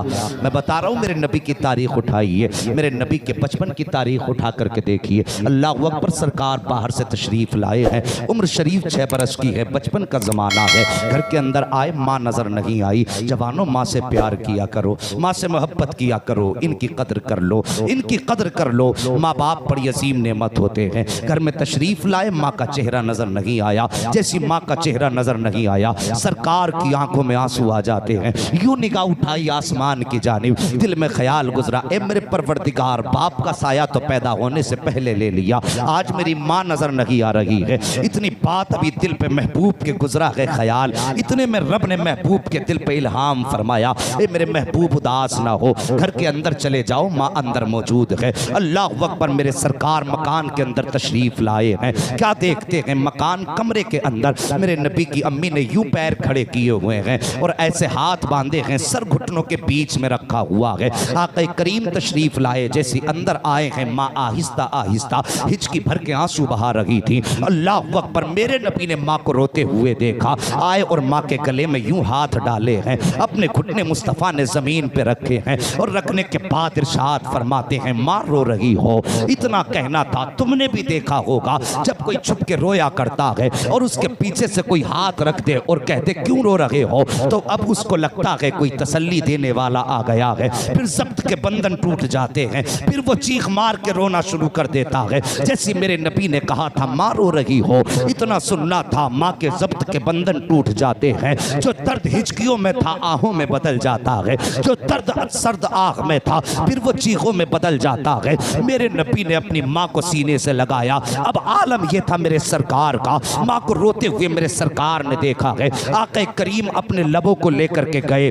मैं बता रहा हूँ मेरे नबी की तारीख उठाइए, मेरे नबी के बचपन की तारीख उठा करके देखिए। अल्लाह अकबर, सरकार बाहर से तशरीफ लाए हैं, उम्र शरीफ 6 बरस की है, बचपन का ज़माना है। घर के अंदर आए, माँ नज़र नहीं आई। जवानों, माँ से प्यार किया करो, माँ से मोहब्बत किया करो, इनकी कदर कर लो, इनकी कदर कर लो। माँ बाप बड़ी अजीम नेमत होते हैं। घर में तशरीफ लाए, माँ का चेहरा नज़र नहीं आया। जैसी माँ का चेहरा नज़र नहीं आया, सरकार की आंखों में आंसू आ जाते हैं। यूं निगाह उठाई आसमान की जानिब, दिल में ख्याल गुजरा, ए मेरे परवरदिगार, बाप का साया तो पैदा होने से पहले ले लिया, आज मेरी माँ नजर नहीं आ रही है। इतनी बात अभी दिल पे महबूब के गुजरा है ख्याल, इतने में रब ने महबूब के दिल पे इल्हाम फरमाया, ए मेरे महबूब उदास ना हो, घर के अंदर चले जाओ, माँ अंदर मौजूद है। अल्लाह अकबर, मेरे सरकार मकान के अंदर तशरीफ लाए हैं। क्या देखते हैं, मकान कमरे के अंदर मेरे नबी की अम्मी ने यूं पैर खड़े किए हुए हैं और ऐसे हाथ बांधे हैं, सर घुटनों के बीच में रखा हुआ है। आक़ा करीम तशरीफ लाए, जैसे अंदर आए हैं, माँ आहिस्ता आहिस्ता हिचकी भर के आंसू बहा रही थी। अल्लाह अकबर, मेरे नबी ने माँ को रोते हुए देखा, आए और माँ के गले में यूं हाथ डाले हैं, अपने घुटने मुस्तफ़ा ने जमीन पे रखे हैं और रखने के बाद इरशाद फरमाते हैं, माँ रो रही हो। इतना कहना था, तुमने भी देखा होगा जब कोई छुप के रोया करता है और उसके पीछे से कोई हाथ रख दे और कहते क्यों रो रहे हो, तो अब उसको लगता है कोई तसल्ली देने वाला आ गया है। फिर ज़ब्त के बंधन टूट जाते हैं, फिर वो चीख मार के रोना शुरू कर देता है। जैसे मेरे नबी ने कहा था, माँ रो रही हो, इतना सुनना था, माँ के ज़ब्त के बंधन टूट जाते हैं। जो दर्द हिचकियों में था आहों में बदल जाता है, जो दर्द सर्द आह में था फिर वो चीखों में बदल जाता है। मेरे नबी ने अपनी माँ को सीने से लगाया। अब आलम यह था मेरे सरकार का, माँ को रोते हुए मेरे सरकार ने देखा है। आक़ा करीम अपने लबों को लेकर के गए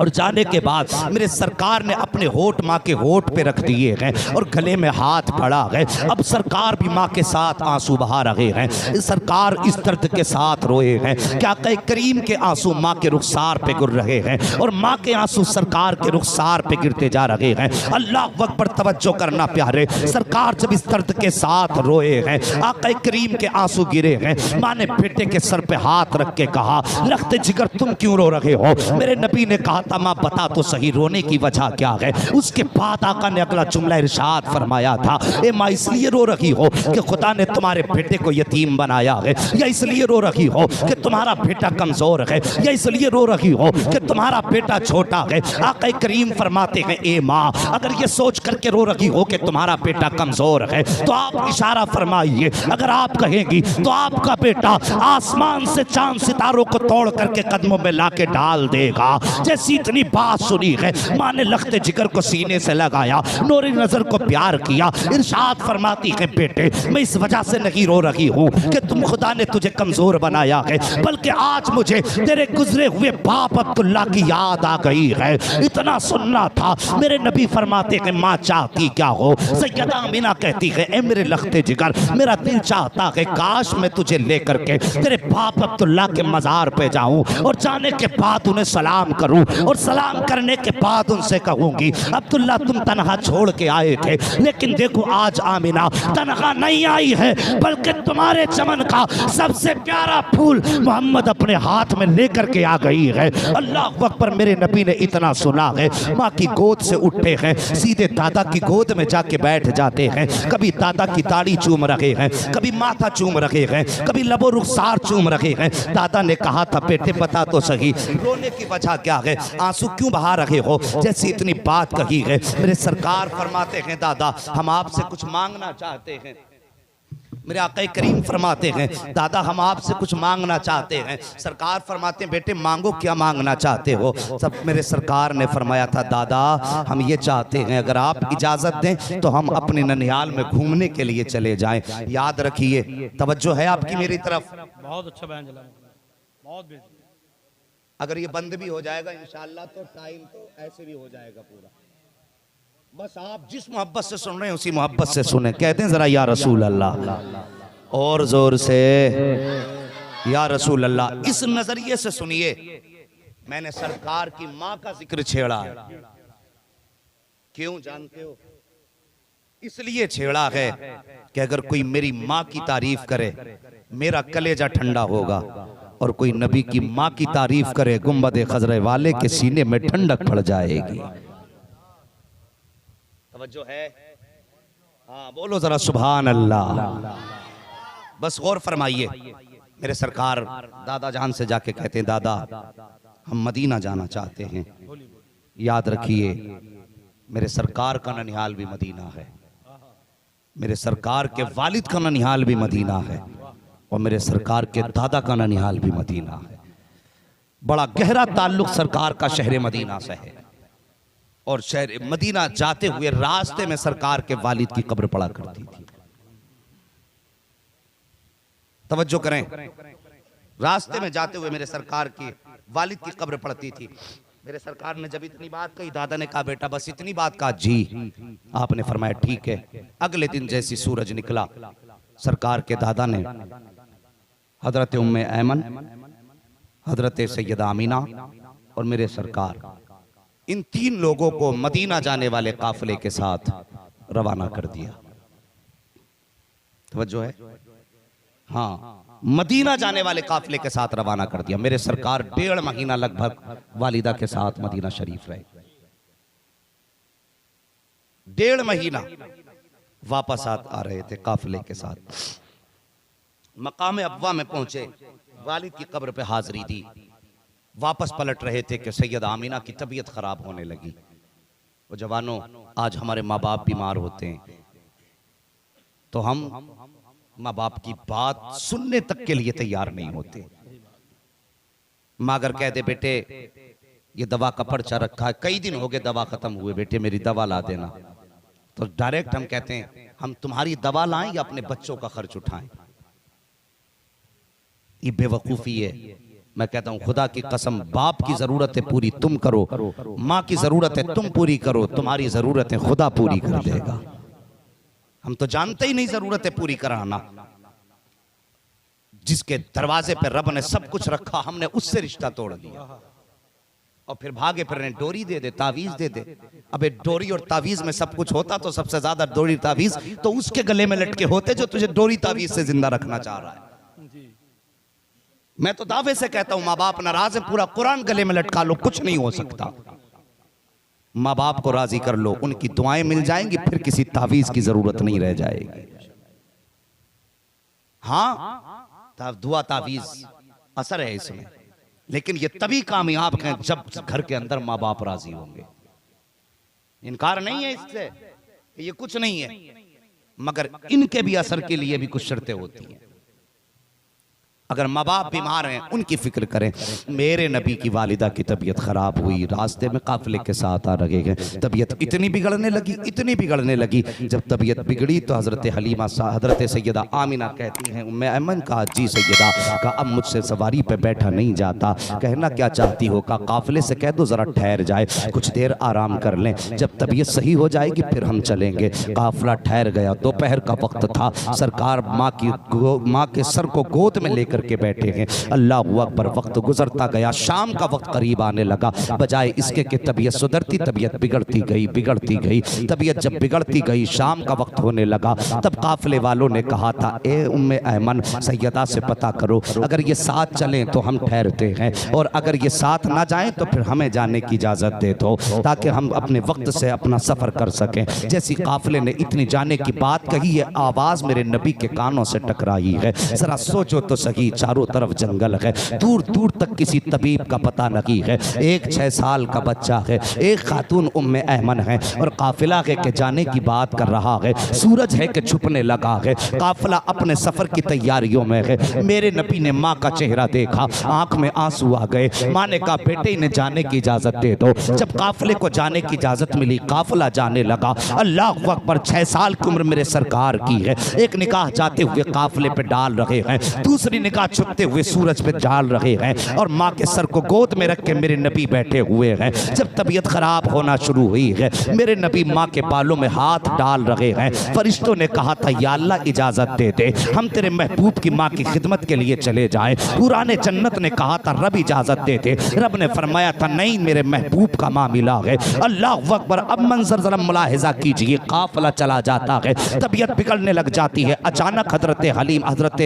और जाने के बाद मेरे सरकार ने अपने होठ माँ के होठ पे रख दिए हैं और गले में हाथ पड़ा है। अब सरकार भी माँ के साथ आंसू बहा रहे हैं, सरकार इस दर्द के साथ रोए हैं। क्या करीम के आंसू माँ के रुखसार पे गिर रहे हैं और माँ के आंसू सरकार के रुखसार पे गिरते जा रहे हैं। अल्लाह अकबर, तवज्जो करना प्यारे, सरकार जब इस दर्द के साथ रोए हैं, आक़ा करीम के आंसू गिरे हैं, माँ ने बेटे के सर पे हाथ रख के कहा, लख्ते जिगर तुम क्यों रो रहे हो। मेरे नबी ने कहा था, माँ बता तो सही रोने की वजह क्या है। उसके बाद आका ने अगला जुमला इरशाद फरमाया था, ए माँ इसलिए रो रही हो कि खुदा ने तुम्हारे बेटे को यतीम बनाया है, या इसलिए रो रही हो कि तुम्हारा बेटा कमजोर है, या इसलिए रो रही हो कि तुम्हारा बेटा छोटा है। आका करीम फरमाते हैं, ए माँ अगर ये सोच करके रो रही हो कि तुम्हारा बेटा कमजोर है तो आप इशारा फरमाइए, अगर आप कहेंगी तो आपका बेटा आसमान से चांद सितारों को तोड़ करके कदमों में लाके डाल देगा। जैसी इतनी बात सुनी है, माँ ने लख्ते जिगर को सीने से लगाया, नूरी नजर को प्यार किया, इरशाद फरमाती है, बेटे मैं इस वजह से नहीं रो रही हूँ कि तुम खुदा ने तुझे कमजोर बनाया है, बल्कि आज मुझे तेरे गुजरे हुए बाप अब्दुल्ला की याद आ गई है। इतना सुनना था। मेरे नबी फरमाते हैं, माँ चाहती क्या हो। सैयदा आमिना कहती है, ए मेरे लख्ते जिगर, मेरा दिल चाहता है काश मैं तुझे लेकर के तेरे बाप अब्दुल्ला के मजार पे जाऊं और जाने के बाद उन्हें सलाम करूं और सलाम करने के बाद उनसे कहूंगी, अब्दुल्ला तुम तनहा छोड़ के आए थे, लेकिन देखो आज आमिना तनहा नहीं आई है, बल्कि तुम्हारे चमन का सबसे प्यारा फूल मोहम्मद अपने हाथ में लेकर के आ गई है। अल्लाह अकबर, मेरे नबी ने इतना सुना है, माँ की गोद से उठते हैं, सीधे दादा की गोद में जाके बैठ जाते हैं। कभी दादा की दाढ़ी चूम रहे हैं, कभी माथा चूम रहे हैं, कभी लबो रुखसार चूम रहे हैं। दादा ने कहा था, बेटे बता तो सही रोने की वजह क्या है, आंसू क्यों बहा रहे हो। जैसी इतनी बात कही है, मेरे सरकार फरमाते हैं, दादा हम आपसे कुछ मांगना चाहते हैं। मेरे आका करीम फरमाते हैं, दादा हम आपसे कुछ मांगना चाहते हैं। सरकार फरमाते हैं, बेटे मांगो, क्या मांगना चाहते हो। सब मेरे सरकार ने फरमाया था, दादा हम ये चाहते हैं अगर आप इजाज़त दें तो हम अपने ननिहाल में घूमने के लिए चले जाएं। याद रखिए, तवज्जो है आपकी मेरी तरफ। बहुत अच्छा बयान चला, बहुत बेहतरीन। अगर ये बंद भी हो जाएगा इंशाअल्लाह तो टाइम तो ऐसे भी हो जाएगा पूरा। बस आप जिस मोहब्बत से सुन रहे हैं उसी मोहब्बत से सुने। कहते हैं जरा या रसूल अल्लाह, और जोर से या रसूल अल्लाह। इस नजरिए से सुनिए, मैंने सरकार की माँ का जिक्र छेड़ा है। क्यों जानते हो? इसलिए छेड़ा है कि अगर कोई मेरी माँ की तारीफ करे मेरा कलेजा ठंडा होगा, और कोई नबी की माँ की तारीफ करे, गुंबद खजरे वाले के सीने में ठंडक पड़ जाएगी। तवज्जो है? हाँ बोलो जरा सुभान अल्लाह। बस गौर फरमाइए, मेरे सरकार दादा जान से जाके कहते हैं, दादा हम मदीना जाना चाहते हैं। याद रखिए मेरे सरकार का ननिहाल भी मदीना है, मेरे सरकार के वालिद का ननिहाल भी मदीना है, और मेरे सरकार के दादा का ननिहाल भी मदीना है। बड़ा गहरा ताल्लुक सरकार का शहर मदीना से है। और शहर मदीना जाते हुए रास्ते में सरकार के वालिद की कब्र पड़ा करती थी। तवज्जो करें, रास्ते में जाते हुए मेरे सरकार की वालिद की कब्र पड़ती थी। मेरे सरकार ने जब इतनी बात कही, दादा ने कहा बेटा बस इतनी बात कहा? जी। आपने फरमाया ठीक है। अगले दिन जैसी सूरज निकला, सरकार के दादा ने हजरत उम्मे ऐमन, हजरत सैयदा आमीना और मेरे सरकार, इन तीन लोगों को मदीना जाने वाले काफिले के साथ रवाना कर दिया। तवज्जो है? हाँ, मदीना जाने वाले काफिले के साथ रवाना कर दिया। मेरे सरकार 1.5 महीना लगभग वालिदा के साथ मदीना शरीफ रहे। 1.5 महीना वापस आ रहे थे काफिले के साथ। मकाम अब्वा में पहुंचे, वालिद की कब्र पे हाजिरी दी। वापस पलट रहे थे कि सैयदा आमीना की तबीयत खराब होने लगी। वो जवानों, आज हमारे माँ बाप बीमार होते हैं तो हम माँ बाप की बात सुनने तक के लिए तैयार नहीं होते। माँ अगर कह दे बेटे ये दवा का पर्चा रखा है, कई दिन हो गए दवा खत्म हुए, बेटे मेरी दवा ला देना, तो डायरेक्ट हम कहते हैं हम तुम्हारी दवा लाएं या अपने बच्चों का खर्च उठाएं। ये बेवकूफी है। मैं कहता हूं खुदा की कसम, बाप की जरूरत है पूरी तुम करो, माँ की जरूरत है तुम पूरी करो, तुम्हारी जरूरत है खुदा पूरी कर देगा। हम तो जानते ही नहीं जरूरत है पूरी कराना। जिसके दरवाजे पे रब ने सब कुछ रखा, हमने उससे रिश्ता तोड़ दिया और फिर भागे फिर डोरी दे दे, तावीज दे दे। अबे डोरी और तावीज में सब कुछ होता तो सबसे ज्यादा डोरी तावीज तो उसके गले में लटके होते जो तुझे डोरी तावीज से जिंदा रखना चाह रहा है। मैं तो दावे से कहता हूं माँ बाप नाराज है, पूरा कुरान गले में लटका लो, कुछ नहीं हो सकता। माँ बाप को राजी कर लो, उनकी दुआएं मिल जाएंगी, फिर किसी तावीज की जरूरत नहीं रह जाएगी। हाँ, दुआ तावीज असर है इसमें, लेकिन ये तभी कामयाब हैं जब घर के अंदर माँ बाप राजी होंगे। इनकार नहीं है इससे, ये कुछ नहीं है, मगर इनके भी असर के लिए भी कुछ शर्तें होती हैं। अगर माँ बाप बीमार हैं उनकी फिक्र करें। मेरे नबी की वालिदा की तबीयत खराब हुई, रास्ते में काफिले के साथ आ रहे हैं, तबीयत इतनी बिगड़ने लगी, इतनी बिगड़ने लगी। जब तबीयत बिगड़ी तो हजरत हलीमा हजरत सैयदा आमीना कहती हैं, उम्मे ऐमन कहा जी सैयदा, का अब मुझसे सवारी पे बैठा नहीं जाता, कहना क्या चाहती हो? का काफिले से कह दो जरा ठहर जाए, कुछ देर आराम कर लें, जब तबीयत सही हो जाएगी फिर हम चलेंगे। काफिला ठहर गया, दोपहर का वक्त था। सरकार माँ के सर को गोद में लेकर के बैठे हैं। अल्लाह अकबर। वक्त गुजरता गया, शाम का वक्त करीब आने लगा। बजाय इसके कि तबीयत सुधरती, तबीयत बिगड़ती गई, बिगड़ती गई। तबीयत जब बिगड़ती गई, शाम का वक्त होने लगा, तब काफिले वालों ने कहा था, ए उम्मे ऐमन, सैयदा से पता करो, अगर ये साथ चलें तो हम ठहरते हैं, और अगर ये साथ ना जाएं तो फिर हमें जाने की इजाजत दे दो, ताकि हम अपने वक्त से अपना सफर कर सकें। जैसी काफिले ने इतनी जाने की बात कही, ये आवाज मेरे नबी के कानों से टकराई है। जरा सोचो तो सही, चारों तरफ जंगल है, दूर दूर तक किसी तबीब का पता नहीं है, एक 6 साल का बच्चा है, एक खातून उम्मे ऐमन है, और काफिला है कि जाने की बात कर रहा है, सूरज है कि छुपने लगा है, काफिला अपने सफर की तैयारियों में है। मेरे नबी ने माँ का चेहरा देखा, आंख में आंसू आ गए। माँ ने कहा, बेटे इन्हें जाने की इजाजत दे दो। जब काफिले को जाने की इजाजत मिली, काफिला जाने लगा। अल्लाह अकबर। 6 साल की उम्र मेरे सरकार की है। एक निगाह जाते हुए काफिले पे डाल रहे हैं, दूसरी निगाह छुपते हुए सूरज पे डाल रहे हैं, और माँ के सर को गोद में रख के मेरे नबी बैठे हुए हैं। जब तबीयत खराब होना शुरू हुई है, मेरे नबी माँ के बालों में हाथ डाल रहे हैं। फरिश्तों ने कहा था, या अल्लाह इजाजत दे दे, हम तेरे महबूब की माँ की खिदमत के लिए चले जाएं। पुराने जन्नत ने कहा था, रब इजाजत दे दे, रब ने फरमाया था, नहीं, मेरे महबूब का मामला है। अल्लाह अकबर। अब मंजर जरा मुलाहिजा कीजिए, काफिला चला जाता है, तबीयत बिगड़ने लग जाती है। अचानक हजरत हलीम, हजरत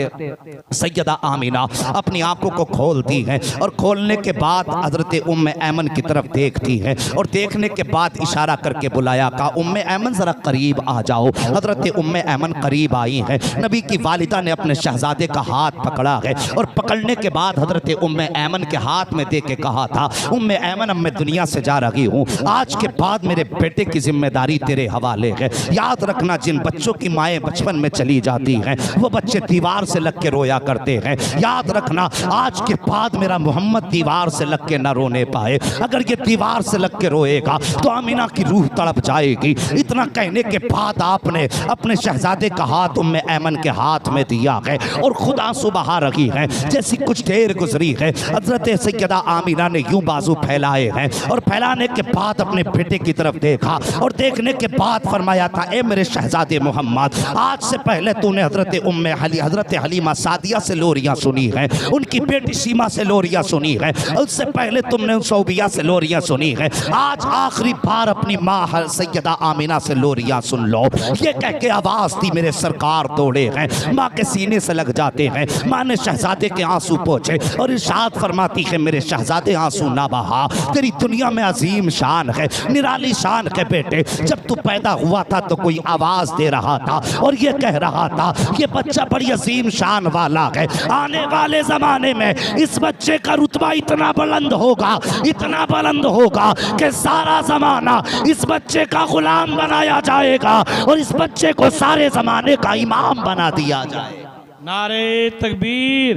सैयदा आमीना अपनी आंखों को खोलती है और खोलने के बाद हजरत उम्मे ऐमन की तरफ देखती है और देखने के बाद इशारा करके बुलाया, कहा उम्मे ऐमन जरा करीब आ जाओ। हजरत उम्मे ऐमन करीब आई है। नबी की वालिदा ने अपने शहजादे का हाथ पकड़ा है और पकड़ने के बाद हजरत उम्मे ऐमन के हाथ में दे के कहा था, उम्मे ऐमन अब मैं दुनिया से जा रही हूँ, आज के बाद मेरे बेटे की जिम्मेदारी तेरे हवाले है। याद रखना जिन बच्चों की माएँ बचपन में चली जाती हैं वो बच्चे दीवार से लग के रोया करते हैं। याद रखना आज के बाद मेरा मोहम्मद दीवार से लग के न रोने पाए। अगर ये दीवार से लग के रोएगा तो आमीना की रूह तड़प जाएगी। इतना कहने के बाद आपने अपने शहजादे का हाथ उम्मे ऐमन के हाथ में दिया है और खुद आंसू बहा रही है। जैसी कुछ देर गुजरी है हजरत सैयदा आमीना ने यूं बाजू फैलाए हैं और फैलाने के बाद अपने बेटे की तरफ देखा और देखने के बाद फरमाया था, ए मेरे शहजादे मोहम्मद, आज से पहले तूने हजरत हलीमा सादिया से लोरियां सुनी है, उनकी बेटी सीमा से लोरियां सुनी है, उससे पहले तुमने सौबिया से लोरियां सुनी है। आज आखिरी बार अपनी माँ सैयदा आमीना से लोरियां सुन लो। ये कह के आवाज थी मेरे सरकार तोड़े हैं, माँ के सीने से लग जाते हैं। माँ ने शहजादे के आंसू पोंछे और इरशाद फरमाती है, मेरे शहजादे आंसू ना बहा, तेरी दुनिया में अजीम शान है, निराली शान है बेटे। जब तू पैदा हुआ था तो कोई आवाज दे रहा था और ये कह रहा था ये बच्चा बड़ी अजीम शान वाला है। आने वाले जमाने में इस बच्चे का रुतबा इतना बुलंद होगा, इतना बुलंद होगा कि सारा जमाना इस बच्चे का गुलाम बनाया जाएगा और इस बच्चे को सारे जमाने का इमाम बना दिया जाएगा। नारे तकबीर,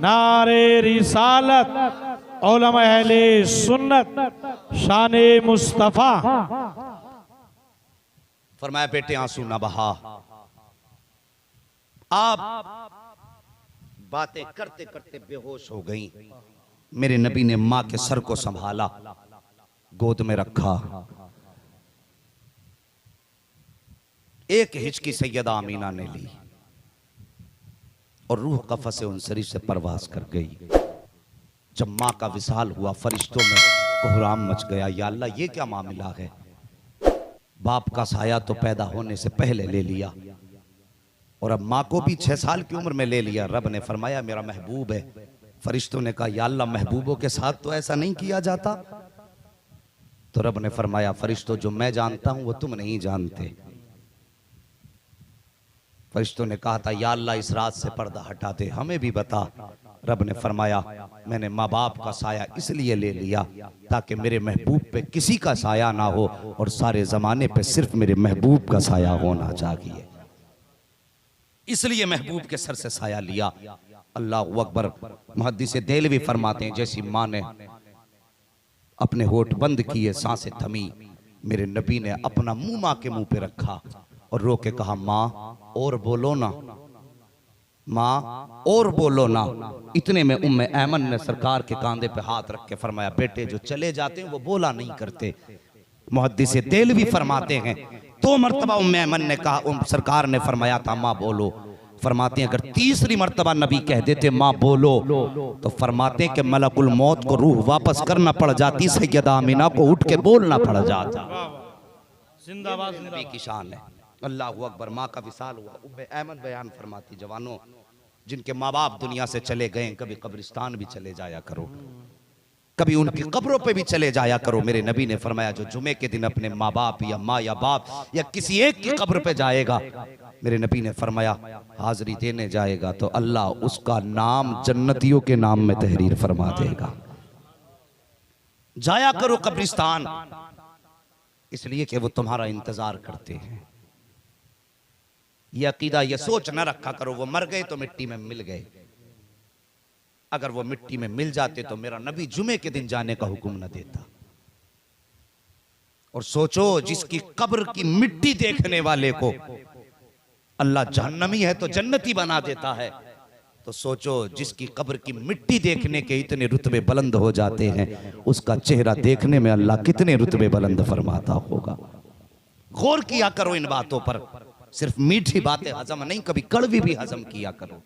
नारे रिसालत, उलमा अहले सुन्नत, शाने मुस्तफा। फरमाया बेटे आंसू ना बहा। आप बातें करते करते बेहोश हो गई। मेरे नबी ने मां के सर को संभाला, गोद में रखा, एक हिचकी सैयदा आमीना ने ली और रूह कफ़स से उन शरीफ से परवास कर गई। जब मां का विसाल हुआ फरिश्तों में कोहराम मच गया। या अल्लाह ये क्या मामला है, बाप का साया तो पैदा होने से पहले ले लिया और अब माँ को भी 6 साल की उम्र में ले लिया। रब ने फरमाया मेरा महबूब है। फरिश्तों ने कहा या अल्लाह महबूबों के साथ तो ऐसा नहीं किया जाता। तो रब ने फरमाया फरिश्तों जो मैं जानता हूं वो तुम नहीं जानते। फरिश्तों ने कहा था या अल्लाह इस रात से पर्दा हटा दे, हमें भी बता। रब ने फरमाया मैंने माँ बाप का साया इसलिए ले लिया ताकि मेरे महबूब पे किसी का साया ना हो और सारे जमाने पे सिर्फ मेरे महबूब का साया होना चाहिए, इसलिए महबूब के सर से साया लिया। अल्लाह अकबर। मुहद्दिस देलवी फरमाते हैं जैसी माँ ने अपने होठ बंद किए, सांसें थमी, मेरे नबी ने अपना मुंह माँ के मुंह पे रखा और रो के कहा माँ और बोलो ना, माँ और बोलो ना। इतने में उम्मे ऐमन ने सरकार के कांधे पे हाथ रख के फरमाया बेटे जो चले जाते हैं वो बोला नहीं करते। मुहद्दिस देलवी फरमाते हैं 2 मरतबा उम्मे ऐमन ने कहा, सरकार ने फरमाया था माँ बोलो। फरमाते हैं अगर तीसरी मरतबा नबी कह देते माँ बोलो तो फरमाते हैं कि मलकुल मौत को रूह वापस करना पड़ जाती, सैयदा आमीना को उठ के बोलना पड़ जाता। जिंदाबाद नबी की शान है। अल्लाह अकबर। माँ का विसाल हुआ। उम्मे ऐमन बयान फरमाती जवानों जिनके माँ बाप दुनिया से चले गए कभी कब्रिस्तान भी चले जाया करो, कभी उनकी कब्रों पे भी चले जाया करो। मेरे नबी ने फरमाया जो जुमे के दिन अपने माँ बाप या माँ या बाप या किसी एक की कब्र पे जाएगा, मेरे नबी ने फरमाया हाजिरी देने जाएगा तो अल्लाह उसका नाम जन्नतियों के नाम में तहरीर फरमा देगा। जाया करो कब्रिस्तान, इसलिए कि वो तुम्हारा इंतजार करते हैं। यह अकीदा यह सोच न रखा करो वो मर गए तो मिट्टी में मिल गए। अगर वो मिट्टी में मिल जाते तो मेरा नबी जुमे के दिन जाने का हुक्म न देता। और सोचो जिसकी कब्र की मिट्टी देखने वाले को अल्लाह जहन्नमी है तो जन्नती बना देता है, तो सोचो जिसकी कब्र की मिट्टी देखने के इतने रुतबे बुलंद हो जाते हैं उसका चेहरा देखने में अल्लाह कितने रुतबे बुलंद फरमाता होगा। गौर किया करो इन बातों पर। सिर्फ मीठी बातें हजम नहीं, कभी कड़वी भी हजम किया करो।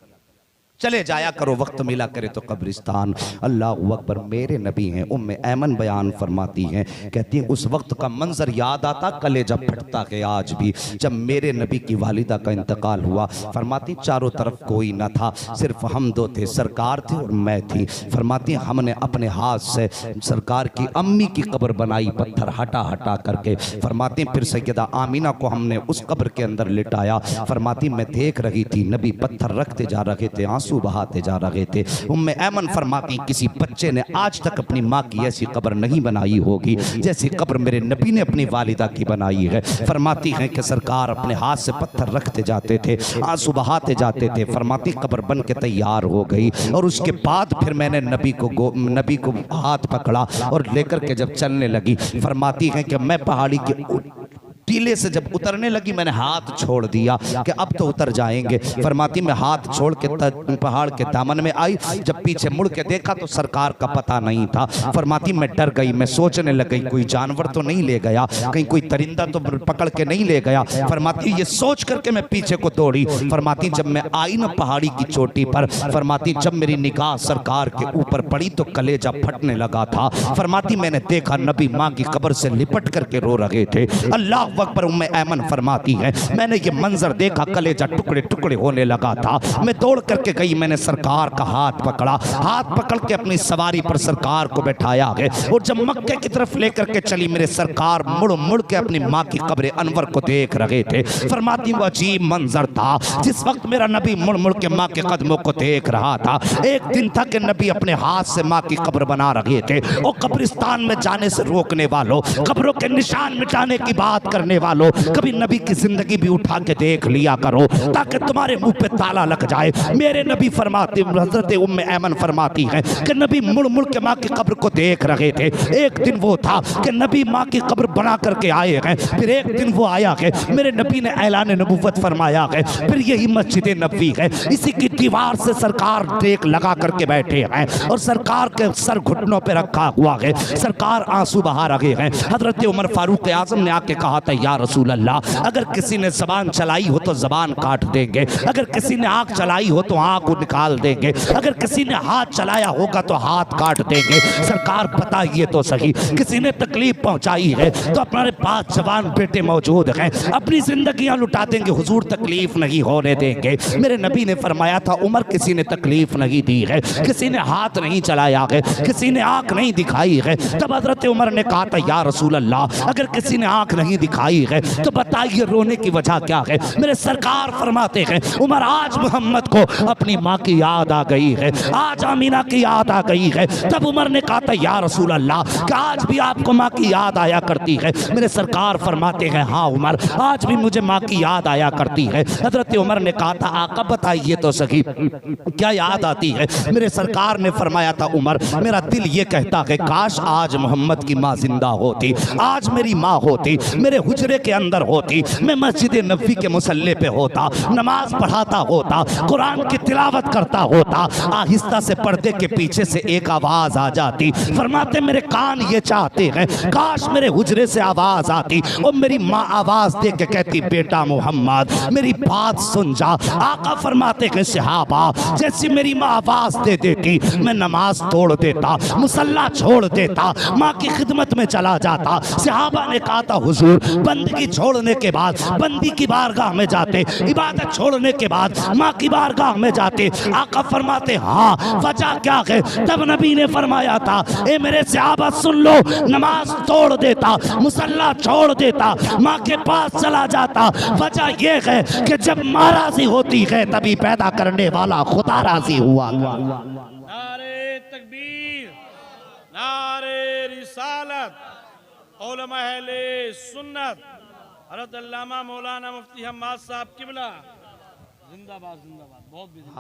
चले जाया करो वक्त मिला करे तो कब्रिस्तान। अल्लाह अकबर। मेरे नबी हैं, उम्मे ऐमन बयान फरमाती हैं, कहती हैं उस वक्त का मंजर याद आता, कलेजा फटता है आज भी, जब मेरे नबी की वालिदा का इंतकाल हुआ। फरमाती चारों तरफ कोई न था, सिर्फ हम दो थे, सरकार थे और मैं थी। फरमाती हमने अपने हाथ से सरकार की अम्मी की कब्र बनाई, पत्थर हटा हटा करके। फरमाती फिर सैयदा आमीना को हमने उस कब्र के अंदर लिटाया। फरमाती मैं देख रही थी नबी पत्थर रखते जा रहे थे, आंसू बहाते जा रहे थे। उम्मे ऐमन फरमाती किसी बच्चे ने आज तक अपनी माँ की ऐसी कब्र नहीं बनाई होगी जैसी कब्र मेरे नबी ने अपनी वालिदा की बनाई है। फरमाती हैं कि सरकार अपने हाथ से पत्थर रखते जाते थे, आंसू बहाते जाते थे। फरमाती कब्र बन के तैयार हो गई और उसके बाद फिर मैंने नबी को हाथ पकड़ा और लेकर के जब चलने लगी। फरमाती हैं कि मैं पहाड़ी के टीले से जब उतरने लगी मैंने हाथ छोड़ दिया कि अब तो उतर जाएंगे। फरमाती मैं हाथ छोड़ के पहाड़ के दामन में आई, जब पीछे मुड़ के देखा तो सरकार का पता नहीं था। फरमाती मैं डर गई, मैं सोचने लग गई कोई जानवर तो नहीं ले गया, कहीं कोई परिंदा तो पकड़ के नहीं ले गया। फरमाती ये सोच करके मैं पीछे को दौड़ी। फरमाती जब मैं आई ना पहाड़ी की चोटी पर, फरमाती जब मेरी निगाह सरकार के ऊपर पड़ी तो कलेजा फटने लगा था। फरमाती मैंने देखा नबी माँ की कब्र से लिपट करके रो रहे थे। अल्लाह अकबर। उम्मे ऐमन फरमाती है मैंने ये मंजर देखा, कलेजा टुकड़े टुकड़े होने लगा था। मैं दौड़ करके गई, मैंने सरकार का हाथ पकड़ा, हाथ पकड़ के अपनी सवारी पर सरकार को बैठाया है और जब मक्के की तरफ लेकर के चली मेरे सरकार मुड़ मुड़ के अपनी माँ की कब्र अनवर को देख रहे थे। फरमाती वो अजीब मंजर था जिस वक्त मेरा नबी मुड़ मुड़ के माँ के कदमों को देख रहा था। एक दिन था कि नबी अपने हाथ से माँ की कब्र बना रहे थे और कब्रिस्तान में जाने से रोकने वालों, कब्रों के निशान मिटाने की बात करने वालों, कभी नबी की जिंदगी भी उठा के देख लिया करो ताकि तुम्हारे मुंह पे ताला लग जाए। मेरे नबी फरमाते, हजरत उम्मे ऐमन फरमाती है कि नबी मुड़ मुड़ के माँ की कब्र को देख रहे थे। एक दिन वो था कि नबी माँ की कब्र बना करके आए हैं, फिर एक दिन वो आया है मेरे नबी ने ऐलान नबुव्वत फरमाया है, फिर यही मस्जिद नबवी है, इसी की दीवार से सरकार टेक लगा करके बैठे हैं और सरकार के सर घुटनों पे रखा हुआ है, सरकार आंसू बहा रहे हैं। हजरत उमर फारूक आजम ने आके कहा था या रसूल अल्लाह अगर किसी ने जबान चलाई हो तो जबान काट देंगे, अगर किसी ने आंख चलाई हो तो आंख को निकाल देंगे, अगर किसी ने हाथ चलाया होगा तो हाथ काट देंगे। सरकार बताइए तो सही, किसी ने तकलीफ पहुंचाई है तो अपने पास जवान बेटे मौजूद हैं, अपनी जिंदगियां लुटा देंगे, हुजूर तकलीफ नहीं होने देंगे। मेरे नबी ने फरमाया था उमर किसी ने तकलीफ नहीं दी है, किसी ने हाथ नहीं चलाया है, किसी ने आंख नहीं दिखाई है। तब हजरत उमर ने कहा था या रसूल अल्लाह अगर किसी ने आंख नहीं दिखाई है तो बताइए रोने की वजह क्या है। मेरे सरकार फरमाते हैं उमर आज मोहम्मद को अपनी माँ की याद आ गई है, आज आमीना की याद आ गई है। तब उमर ने कहा था या रसूल अल्लाह कि आज भी आपको माँ की याद आया करती है। मेरे सरकार फरमाते हैं हाँ उमर आज भी मुझे माँ की याद आया करती है। हजरत उमर ने कहा था आका बताइए तो सही क्या याद आती है। मेरे सरकार ने फरमाया था उमर मेरा दिल ये कहता है काश आज मोहम्मद की माँ जिंदा होती, आज मेरी माँ होती, मेरे हुजरे के अंदर होती, मैं मस्जिद नबवी के मुसल्ले पे होता, नमाज पढ़ाता होता, कुरान की तिलावत करता होता। आहिस्ता से पर्दे के पीछे से एक आवाज आ जाती। फरमाते मेरे कान ये चाहते हैं काश मेरे हुजरे से आवाज आती और मेरी माँ आवाज दे के कहती बेटा मोहम्मद मेरी बात सुन जा। आका फरमाते हैं सहाबा जैसी मेरी माँ आवाज दे देती मैं नमाज तोड़ देता, मुसल्ला छोड़ देता, माँ की खिदमत में चला जाता। सहाबा ने कहा था हुजूर बंदगी छोड़ने के बाद बंदी की बारगाह में जाते, इबादत छोड़ने के बाद माँ की बारगाह में जाते। आका फरमाते हाँ वजह क्या है। तब नबी ने फरमाया था ए मेरे सहाबा सुन लो नमाज तोड़ देता, मुसल्ला छोड़ देता, माँ के पास चला जाता। वजह यह है कि जब माँ राजी होती है तभी पैदा करने वाला खुदा राजी हुआ। नारे तकबीर, नारे रिसालत, उलमा अहले सुन्नत, हज़रत अल्लामा मौलाना मुफ्ती हम्माद साहब किबला जिंदाबाद जिंदाबाद। बहुत